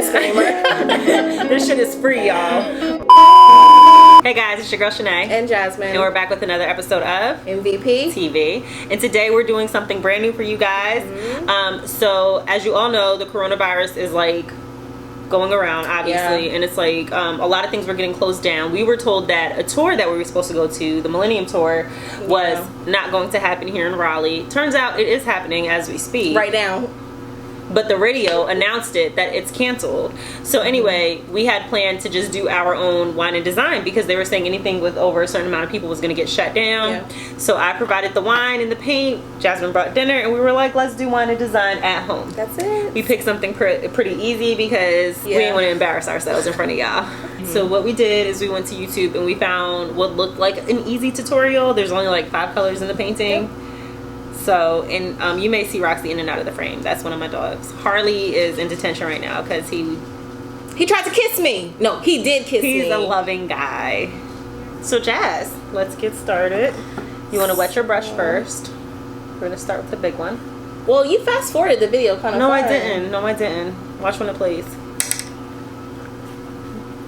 disclaimer. This shit is free, y'all. Hey guys, it's your girl Shanae. And Jasmine. And we're back with another episode of MVP TV. And today we're doing something brand new for you guys. So as you all know, the coronavirus is like going around, obviously, and it's like a lot of things were getting closed down. We were told that a tour that we were supposed to go to, the Millennium Tour, was not going to happen here in Raleigh. Turns out it is happening as we speak. right now. But the radio announced it that it's canceled. So anyway, we had planned to just do our own wine and design because they were saying anything with over a certain amount of people was going to get shut down. Yeah. So I provided the wine and the paint. Jasmine brought dinner, and we were like, let's do wine and design at home. That's it. We picked something pretty easy because we didn't want to embarrass ourselves in front of y'all. So what we did is we went to YouTube and we found what looked like an easy tutorial. There's only like 5 colors in the painting. Yep. So, and you may see Roxy in and out of the frame. That's one of my dogs. Harley is in detention right now because he tried to kiss me. No, he did kiss me. He's a loving guy. So, Jazz, let's get started. You want to wet your brush first. We're going to start with the big one. Well, you fast forwarded the video kind of No, I didn't. Watch when it plays.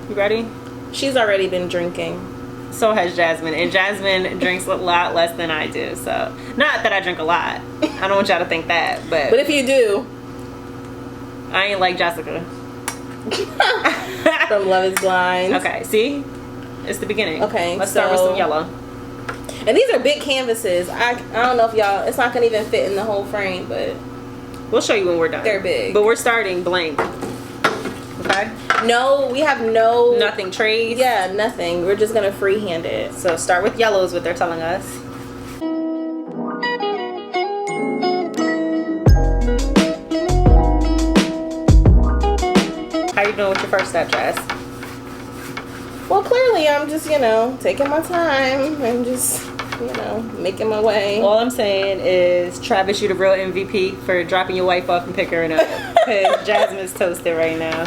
You ready? She's already been drinking. So has Jasmine, and Jasmine drinks a lot less than I do. So, not that I drink a lot. I don't want y'all to think that, but if you do, I ain't like Jessica. from Love Is Blind. Okay, see, it's the beginning. Okay, let's start with some yellow. And these are big canvases. I don't know if y'all, it's not gonna even fit in the whole frame, but we'll show you when we're done. They're big, but we're starting blank. Okay. No, we have nothing trays. Yeah, nothing. We're just gonna freehand it. So start with yellow is what they're telling us. How you doing with your first step, Jess? Well, clearly I'm just, taking my time and just, making my way. All I'm saying is, Travis, you the real MVP for dropping your wife off and picking her up. Because Jasmine's toasted right now.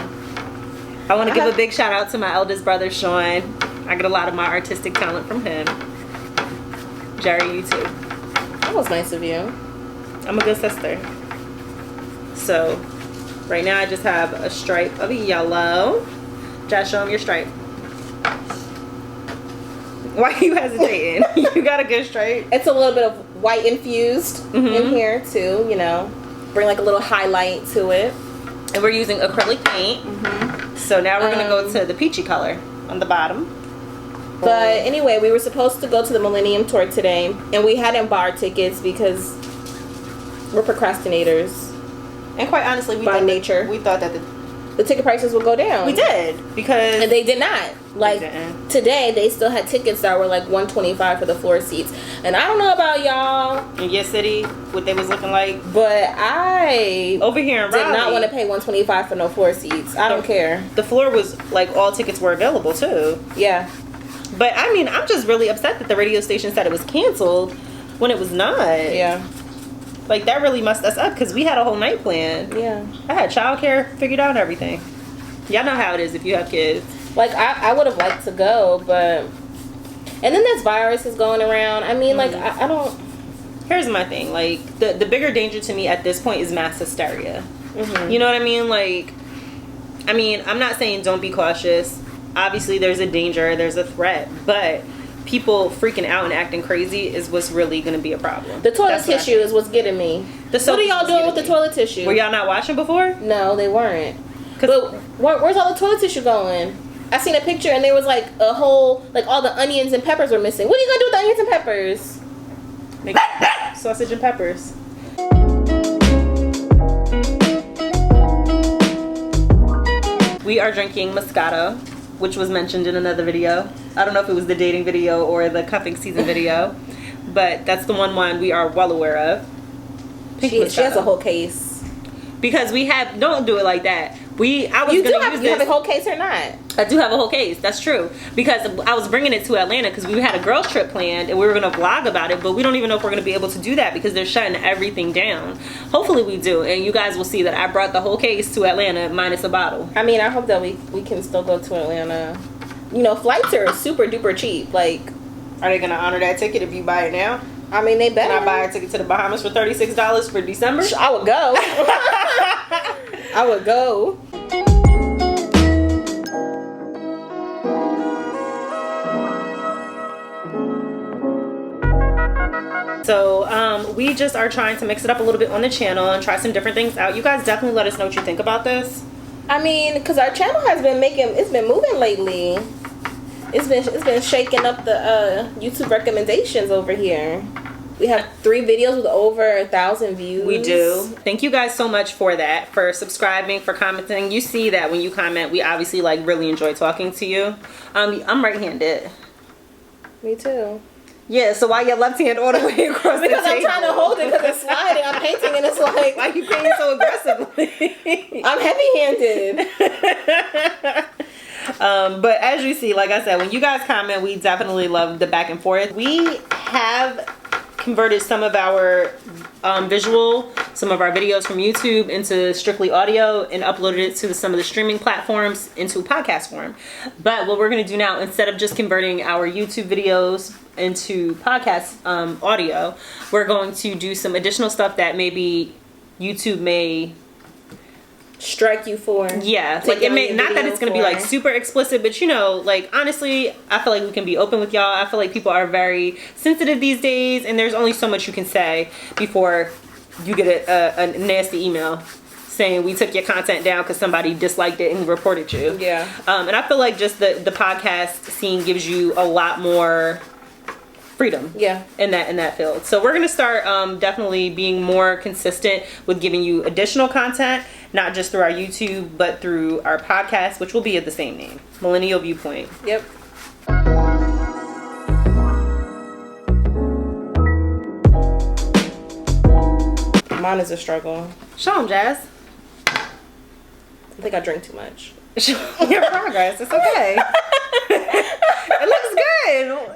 I want to give a big shout out to my eldest brother, Sean. I get a lot of my artistic talent from him. Jerry, you too. That was nice of you. I'm a good sister. So, right now I just have a stripe of yellow. Josh, show him your stripe. Why are you hesitating? You got a good stripe. It's a little bit of white infused in here too, Bring like a little highlight to it. And we're using acrylic paint. So now we're going to go to the peachy color on the bottom. But anyway, we were supposed to go to the Millennium Tour today, and we hadn't bought tickets because we're procrastinators. And quite honestly, we thought that the ticket prices would go down. We did, because... And they did not. Like, today, they still had tickets that were like $125 for the floor seats. And I don't know about y'all. In your city, what they was looking like. But I... Over here in Raleigh, did not want to pay $125 for no floor seats. I don't care. The floor was, like, all tickets were available, too. Yeah. But, I mean, I'm just really upset that the radio station said it was canceled when it was not. Yeah. Like, that really messed us up because we had a whole night planned. Yeah. I had childcare figured out and everything. Y'all know how it is if you have kids. Like, I would have liked to go, but... And then this virus is going around. I mean, like, I don't... Here's my thing. Like, the bigger danger to me at this point is mass hysteria. You know what I mean? Like, I mean, I'm not saying don't be cautious. Obviously, there's a danger. There's a threat. But... people freaking out and acting crazy is what's really going to be a problem. The toilet tissue is what's getting me. What are y'all doing with the toilet tissue? Were y'all not watching before? No, they weren't. But where's all the toilet tissue going? I seen a picture and there was like a whole, like all the onions and peppers were missing. What are you going to do with the onions and peppers? Make sausage and peppers. We are drinking Moscato, which was mentioned in another video. I don't know if it was the dating video or the cuffing season video, but that's the one wine we are well aware of. She has a whole case. Because we have, don't do it like that. You have a whole case or not? I do have a whole case. That's true. Because I was bringing it to Atlanta because we had a girls trip planned and we were going to vlog about it, but we don't even know if we're going to be able to do that because they're shutting everything down. Hopefully we do, and you guys will see that I brought the whole case to Atlanta minus a bottle. I mean, I hope that we can still go to Atlanta. Flights are super duper cheap. Like, are they going to honor that ticket if you buy it now? I mean, they better. Can I buy a ticket to the Bahamas for $36 for December? I would go. I would go. So we just are trying to mix it up a little bit on the channel and try some different things out. You guys definitely let us know what you think about this. I mean, because our channel has been it's been moving lately. It's been shaking up the YouTube recommendations over here. We have 3 videos with over 1,000 views. We do. Thank you guys so much for that, for subscribing, for commenting. You see that when you comment, we obviously like really enjoy talking to you. I'm right-handed. Me too. Yeah, so why your left hand all the way across the table? Because I'm trying to hold it because it's sliding. I'm painting and it's like... Why you painting so aggressively? I'm heavy-handed. But as you see, like I said, when you guys comment, we definitely love the back and forth. We have converted some of our some of our videos from YouTube into strictly audio and uploaded it to some of the streaming platforms into podcast form. But what we're going to do now, instead of just converting our YouTube videos into podcast audio, we're going to do some additional stuff that maybe YouTube may strike you for. Yeah, like it may not that it's gonna be like super explicit, but you know, like honestly, I feel like we can be open with y'all. I feel like people are very sensitive these days, and there's only so much you can say before you get a nasty email saying we took your content down because somebody disliked it and reported you. Yeah. And I feel like just the podcast scene gives you a lot more freedom. Yeah. In that field. So we're gonna start definitely being more consistent with giving you additional content, not just through our YouTube, but through our podcast, which will be of the same name, Millennial Viewpoint. Yep. Mine is a struggle. Show them, Jazz. I think I drink too much. Show your progress. It's okay. It looks good. Looks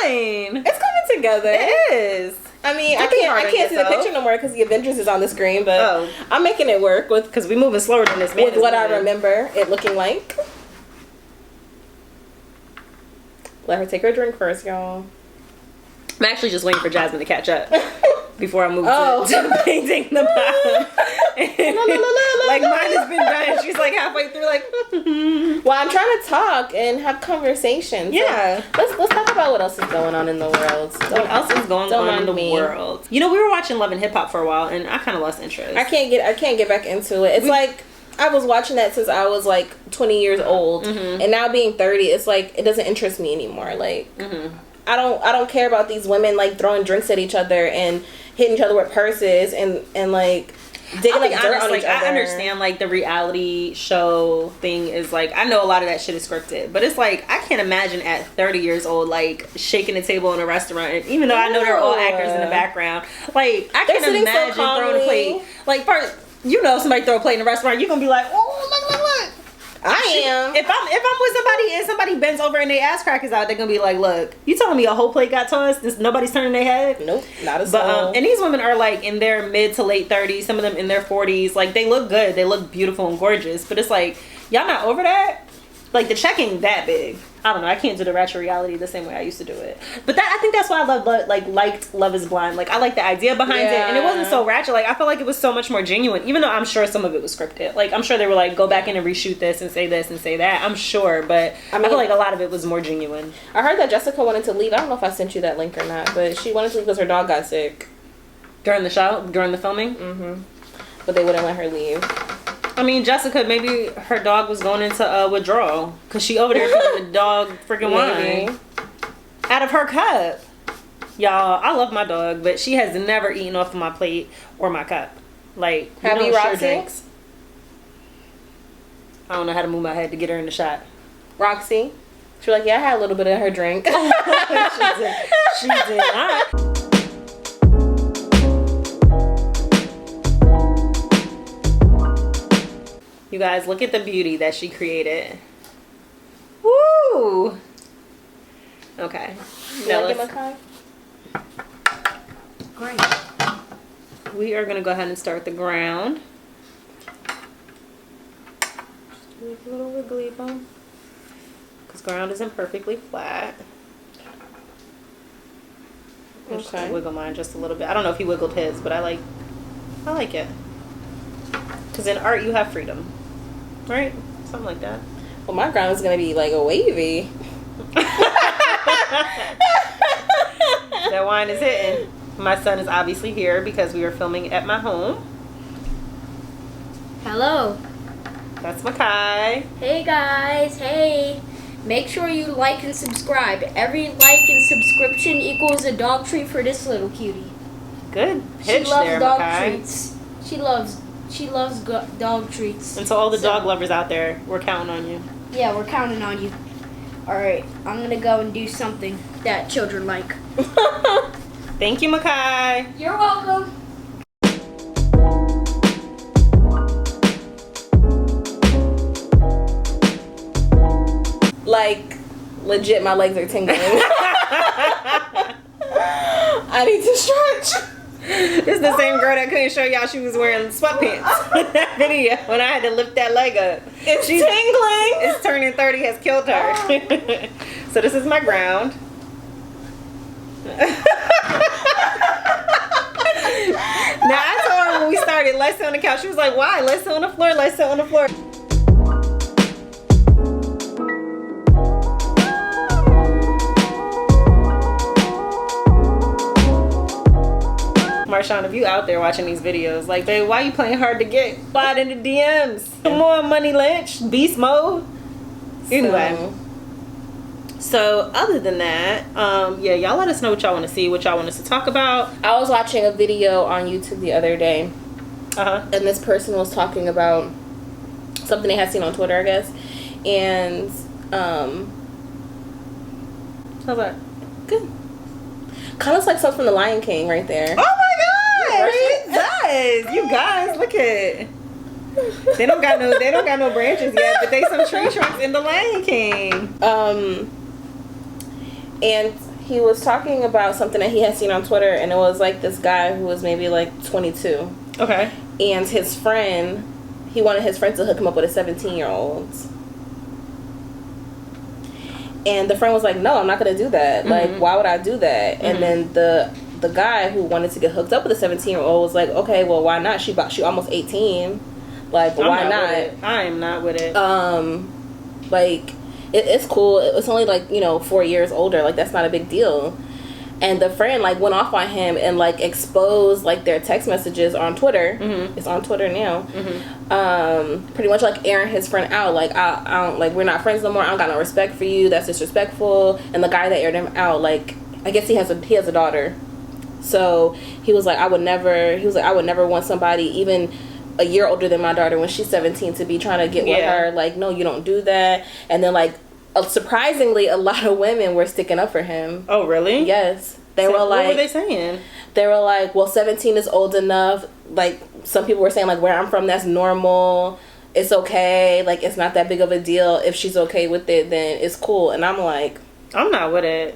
fine. It's coming together. It is. I mean, I can't see the picture no more because the Avengers is on the screen, but I'm making it work with because we moving slower than this man. With what I remember it looking like. Let her take her drink first, y'all. I'm actually just waiting for Jasmine to catch up before I move to painting the bottom. Like mine has been done. She's like halfway through, like. Well, I'm trying to talk and have conversations. Yeah. So let's talk about what else is going on in the world. What else is going on in the world? You know, we were watching Love and Hip Hop for a while, and I kind of lost interest. I can't get back into it. It's like I was watching that since I was like 20 years old, and now being 30, it's like it doesn't interest me anymore. Like. I don't care about these women like throwing drinks at each other and hitting each other with purses and like digging up dirt on each other. I understand like the reality show thing is like I know a lot of that shit is scripted, but it's like I can't imagine at 30 years old like shaking a table in a restaurant, and even though I know they're all actors in the background, like I can't imagine throwing a plate. Like first, you know, somebody throw a plate in a restaurant, you gonna be like, oh look. I am. If I'm with somebody and somebody bends over and they ass crackers out, they're gonna be like, "Look, you telling me a whole plate got tossed? Nobody's turning their head." Nope, not a soul. But and these women are like in their mid to late 30s. Some of them in their 40s. Like they look good, they look beautiful and gorgeous. But it's like y'all not over that. Like the check ain't that big. I don't know. I can't do the ratchet reality the same way I used to do it. But I think that's why I liked Love Is Blind. Like I like the idea behind it, and it wasn't so ratchet. Like I felt like it was so much more genuine. Even though I'm sure some of it was scripted. Like I'm sure they were like go back in and reshoot this and say that. I'm sure, but I feel like a lot of it was more genuine. I heard that Jessica wanted to leave. I don't know if I sent you that link or not, but she wanted to leave because her dog got sick during the filming. But they wouldn't let her leave. I mean, Jessica, maybe her dog was going into withdrawal because she over there drinking the dog freaking wine out of her cup. Y'all, I love my dog, but she has never eaten off of my plate or my cup. Like, have you, Roxy? Drinks. I don't know how to move my head to get her in the shot. Roxy? She was like, yeah, I had a little bit of her drink. She did not. You guys, look at the beauty that she created. Woo! Okay. Now let's... Great. We are going to go ahead and start the ground. Just do a little wiggly bump. Because ground isn't perfectly flat. I'm just going to wiggle mine just a little bit. I don't know if he wiggled his, but I like it. Because in art, you have freedom. Right? Something like that. Well, my ground is going to be like a wavy. That wine is hitting. My son is obviously here because we are filming at my home. Hello. That's Makai. Hey guys, hey. Make sure you like and subscribe. Every like and subscription equals a dog treat for this little cutie. Good pitch She loves there, dog Makai. treats. She loves dog treats. And so all the dog lovers out there, we're counting on you. Yeah, we're counting on you. Alright, I'm gonna go and do something that children like. Thank you, Makai. You're welcome. Like, legit, my legs are tingling. I need to stretch. It's the same girl that couldn't show y'all she was wearing sweatpants in that video when I had to lift that leg up. It's tingling. It's turning 30 has killed her. So this is my ground. Now I told her when we started, let's sit on the couch. She was like, why? Let's sit on the floor. Let's sit on the floor. Marshawn, if you out there watching these videos, like, babe, why you playing hard to get? Slide in the DMs. Come on, Money Lynch. Beast mode. Anyway. So, other than that, yeah, y'all let us know what y'all want to see, what y'all want us to talk about. I was watching a video on YouTube the other day. And this person was talking about something they had seen on Twitter, I guess. And, How's that? good. Kind of like stuff from The Lion King right there. Oh my god! It does. You guys, look at it. They don't got no branches yet, but they some tree trunks in The Lion King. And he was talking about something that he had seen on Twitter, and it was like this guy who was maybe like 22. Okay. And his friend, he wanted his friend to hook him up with a 17-year-old. And the friend was like, no, I'm not going to do that. Mm-hmm. Like, why would I do that? Mm-hmm. And then the guy who wanted to get hooked up with a 17-year-old was like, okay, well, why not? She almost 18. Like, why not? I am not with it. Like, it's cool. It's only like, 4 years older. Like, that's not a big deal. And the friend like went off on him and like exposed like their text messages on Twitter. Mm-hmm. It's on Twitter now. Mm-hmm. Pretty much like airing his friend out. Like I don't like, we're not friends no more. I don't got no respect for you. That's disrespectful. And the guy that aired him out, like, I guess he has a daughter. So he was like, I would never want somebody even a year older than my daughter when she's 17 to be trying to get with her. Like, no, you don't do that. And then like, surprisingly, a lot of women were sticking up for him. Oh, really? Yes. They were like... What were they saying? They were like, well, 17 is old enough. Like, some people were saying, like, where I'm from, that's normal. It's okay. Like, it's not that big of a deal. If she's okay with it, then it's cool. And I'm like... I'm not with it.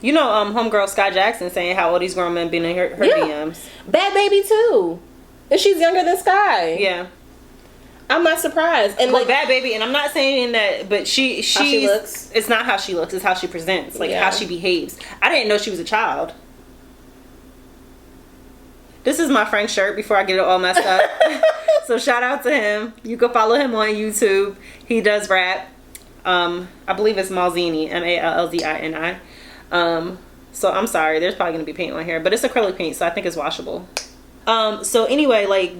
You know, homegirl Sky Jackson saying how all these grown men been in her DMs. Bad Baby, too. And she's younger than Sky. Yeah. I'm not surprised. And like, Bad Baby, and I'm not saying that, but she looks. It's not how she looks, it's how she presents, like how she behaves. I didn't know she was a child. This is my Frank shirt before I get it all messed up. So shout out to him. You can follow him on YouTube. He does rap. I believe it's Malzini, Mallzini. So I'm sorry, there's probably gonna be paint on here, but it's acrylic paint, so I think it's washable. So anyway, like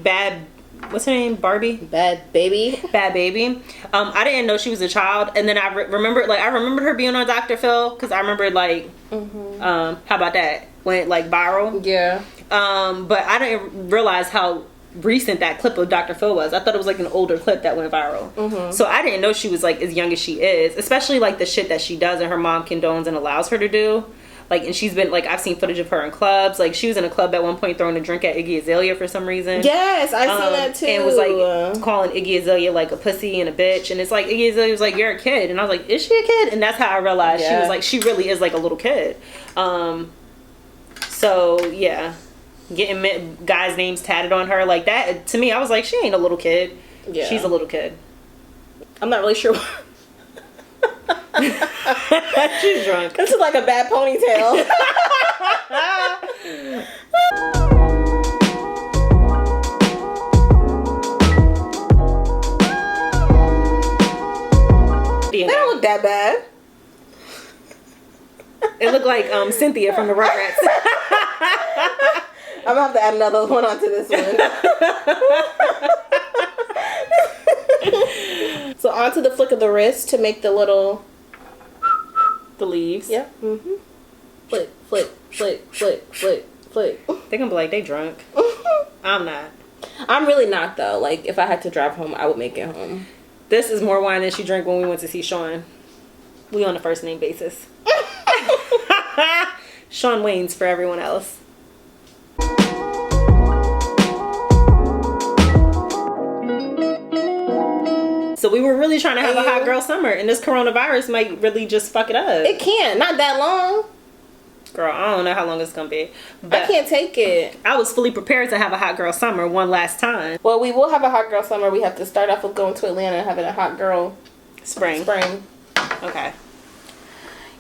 what's her name? Barbie? Bad Baby. I didn't know she was a child, and then I remembered her being on Dr. Phil, because I remembered like, how about that? Went like viral. Yeah. But I didn't realize how recent that clip of Dr. Phil was. I thought it was like an older clip that went viral. So I didn't know she was like as young as she is, especially like the shit that she does and her mom condones and allows her to do. Like, and she's been, like, I've seen footage of her in clubs. Like, she was in a club at one point throwing a drink at Iggy Azalea for some reason. Yes, I've seen that too. And was, like, calling Iggy Azalea, like, a pussy and a bitch. And it's like, Iggy Azalea was like, you're a kid. And I was like, is she a kid? And that's how I realized she was, like, she really is, like, a little kid. So, yeah. Getting guys' names tatted on her like that, to me, I was like, she ain't a little kid. Yeah. She's a little kid. I'm not really sure. She's drunk. This is like a bad ponytail. They don't look that bad. It looked like Cynthia from the Rugrats. I'm gonna have to add another one onto this one. So onto the flick of the wrist to make the little... The leaves. Yeah. Mm-hmm. Flick, flick, flick, flick, flick, flick. They gonna be like, they drunk. I'm not. I'm really not, though. Like, if I had to drive home, I would make it home. This is more wine than she drank when we went to see Sean. We on a first name basis. Sean Wayne's for everyone else. So we were really trying to have a hot girl summer, and this coronavirus might really just fuck it up. It can't. Not that long. Girl, I don't know how long it's gonna be. But I can't take it. I was fully prepared to have a hot girl summer one last time. Well, we will have a hot girl summer. We have to start off with going to Atlanta and having a hot girl spring. Okay.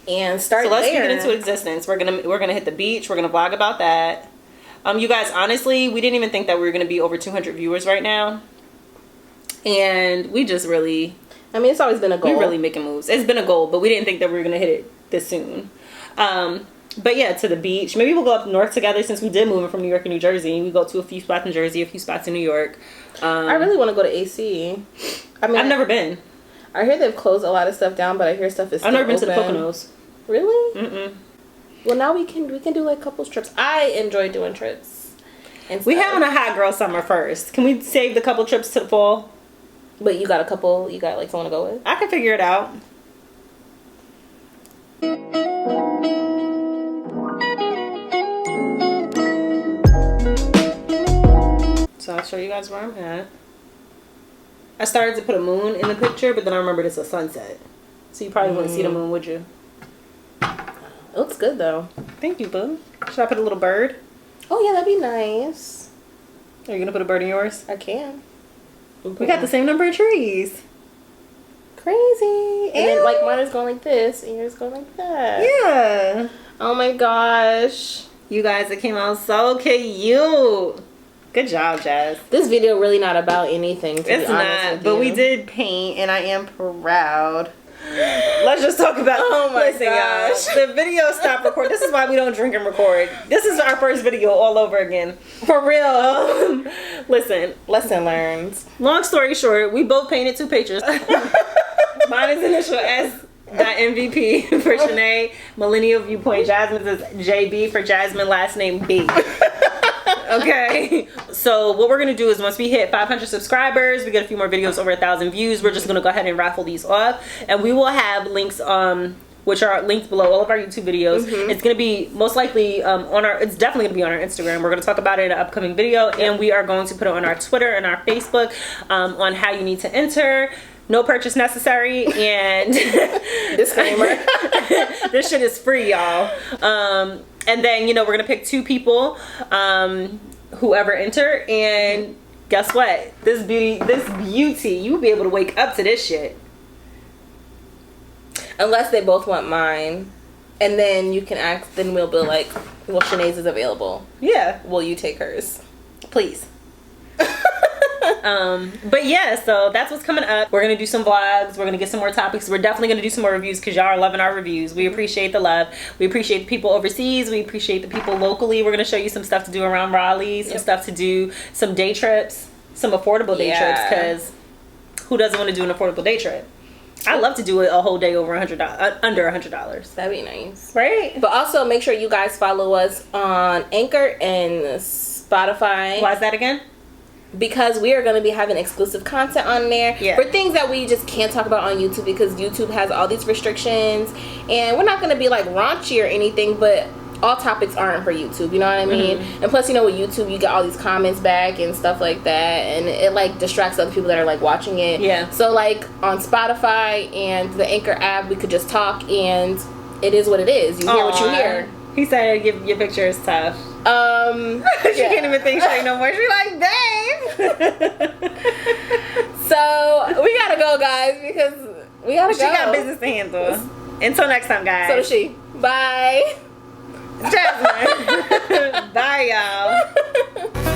And start So let's there. get into existence. We're gonna hit the beach. We're gonna vlog about that. You guys, honestly, we didn't even think that we were gonna be over 200 viewers right now, and we just really. I mean, it's always been a goal. We're really making moves. It's been a goal, but we didn't think that we were gonna hit it this soon. But yeah, to the beach. Maybe we'll go up north together since we did move from New York and New Jersey. We go to a few spots in Jersey, a few spots in New York. I really want to go to AC. I mean, I've never been. I hear they've closed a lot of stuff down, but I hear stuff is still I've never been open. to the Poconos. Really? Mm-mm. Well, now we can do like couples trips. I enjoy doing trips. And We stuff. having a hot girl summer first. Can we save the couple trips to the fall? But you got a couple. You got like someone to go with. I can figure it out. So I'll show you guys where I'm at. I started to put a moon in the picture, but then I remembered it's a sunset. So you probably wouldn't see the moon, would you? It looks good though. Thank you, boo. Should I put a little bird? Oh yeah, that'd be nice. Are you gonna put a bird in yours? I can. We got the same number of trees. Crazy. And then Ew. like mine is going like this, and yours going like that. Yeah. Oh my gosh. You guys, it came out so cute. Good job, Jazz. This video really not about anything. To It's be honest not, with but you. we did paint, and I am proud. Let's just talk about. Oh my Listen, gosh. y'all, the video stopped recording. This is why we don't drink and record. This is our first video all over again. For real. Listen, Lesson learned. long story short, we both painted 2 pictures. Mine is initial S.MVP for Shanae, Millennial Viewpoint. Jasmine's is JB for Jasmine, last name B. Okay, so what we're gonna do is once we hit 500 subscribers, we get a few more videos over 1,000 views, we're just gonna go ahead and raffle these off, and we will have links which are linked below all of our YouTube videos. It's gonna be most likely it's definitely gonna be on our Instagram. We're gonna talk about it in an upcoming video, and we are going to put it on our Twitter and our Facebook on how you need to enter. No purchase necessary, and Disclaimer. this shit is free, y'all. And then, we're gonna pick 2 people, whoever enter, and guess what? This beauty, you'll be able to wake up to this shit. Unless they both want mine. And then you can ask, then we'll be like, well, Shanae's is available. Yeah, Will you take hers? please. But yeah, so that's what's coming up. We're gonna do some vlogs, we're gonna get some more topics, we're definitely gonna do some more reviews because y'all are loving our reviews. We appreciate the love, we appreciate the people overseas, we appreciate the people locally. We're gonna show you some stuff to do around Raleigh, some stuff to do, some day trips, some affordable day trips, because who doesn't want to do an affordable day trip? I love to do it a whole day over $100, under $100. That'd be nice. Right? But also make sure you guys follow us on Anchor and Spotify. Why is that again? Because we are going to be having exclusive content on there for things that we just can't talk about on YouTube because YouTube has all these restrictions, and we're not going to be like raunchy or anything, but all topics aren't for YouTube, you know what I mean? And plus, with YouTube you get all these comments back and stuff like that, and it like distracts other people that are like watching it. So like on Spotify and the Anchor app, we could just talk, and it is what it is. You hear what you hear. He said give your picture is tough. She can't even think straight no more. She like, babe. So we gotta go, guys, because we gotta go. She got business to handle. Until next time, guys. So does she. Bye. Jasmine. Bye, y'all.